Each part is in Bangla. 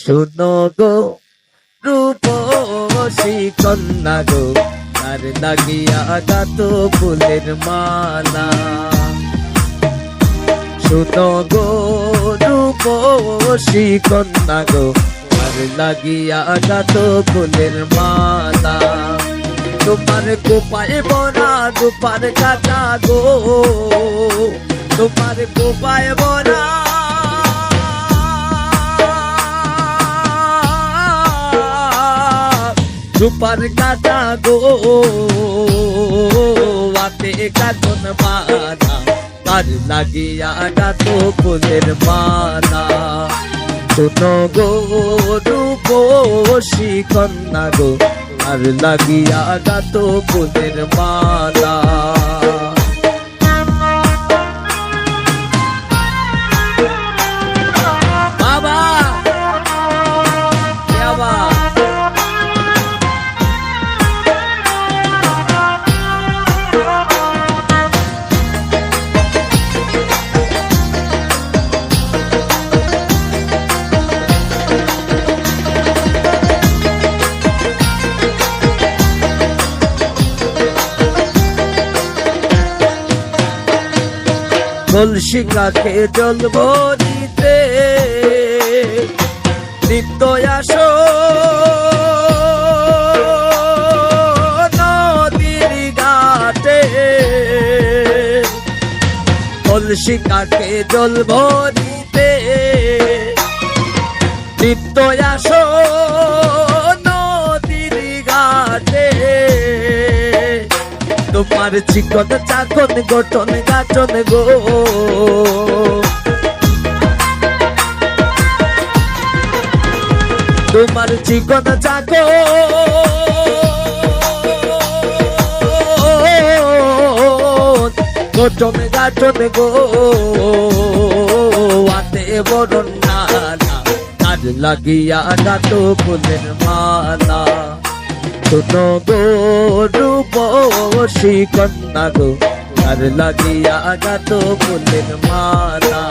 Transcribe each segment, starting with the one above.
শুনো গো রূপসী কন্যা গো, তার লাগিয়া গাত ফুলের মালা। শুনো গো রূপসী কন্যা গো, তার লাগিয়া গাত ফুলের মালা। তোমার কোপায় বরা দুপার কাটা গো, তোমার কোপায় বরা দুপার কাটা গো, আতে কাটন মালা, তার লাগিয়া গাত ফুলের মালা। শুনো গো রূপসী কন্যা গো, আর লাগিয়া গাত ফুলের মালা। বাবা বাবা কলসি কাকে জল ভরিতে নিত্য আসো নদীর ঘাটে। কলসি কাকে জল ভরিতে নিত্য আসো নদীর ঘাটে। তোমার চিকন চাকন গঠন গাঠন গো, তোমার চিকন চাকন গঠন গাঠন গো, আতে বরণ নালা, তার লাগিয়া গাত ফুলের মালা। শুনো গো রূপসী কন্যা গো, তার লাগিয়া গাত ফুলের মালা।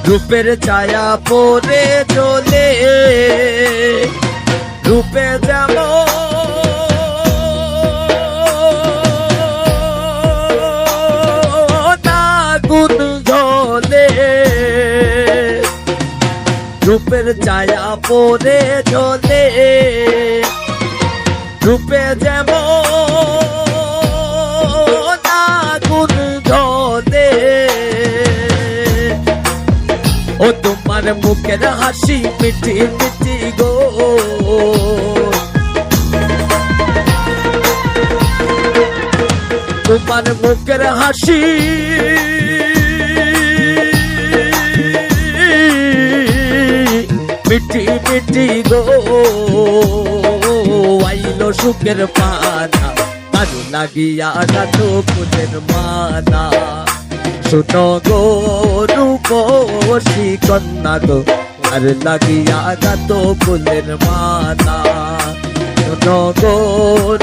রূপের ছায়া পরে চলে রূপে যেমন আগুন জ্বলে। রূপের ছায়া পরে চলে রূপে যেমন আগুন জ্বলে। ও তোমার মুখের হাসি মিঠি মিঠি গো, তোমার মুখের হাসি মিঠি মিঠি গো, আইলো সুখের পানা, তার লাগিয়া গাত ফুলের মালা। শুনো গো রূপসী কন্যা গো, আর লাগিয়া গাত ফুলের মালা। শুনো গো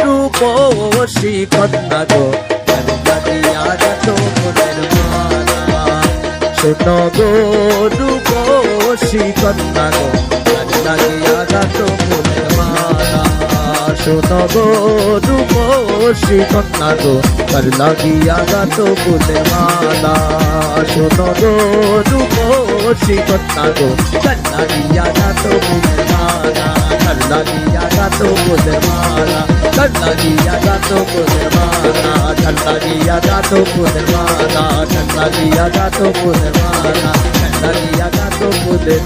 রূপসী কন্যা গো, আর লাগিয়া গাত ফুলের মালা। শুনো গো রূপসী কন্যা গো, আর লাগিয়া গাত ফুলের মালা। শুনো গো রূপসী কন্যা গো, আর লাগিয়া গাত ফুলের মালা। শুনো গো রূপসী কন্যা গো, আর লাগিয়া গাত ফুলের মালা। আর লাগিয়া গাত ফুলের মালা, আর লাগিয়া গাত ফুলের মালা। আর লাগিয়া গাত ফুলের মালা, আর লাগিয়া গাত ফুলের মালা। আর লাগিয়া গাত ফুলের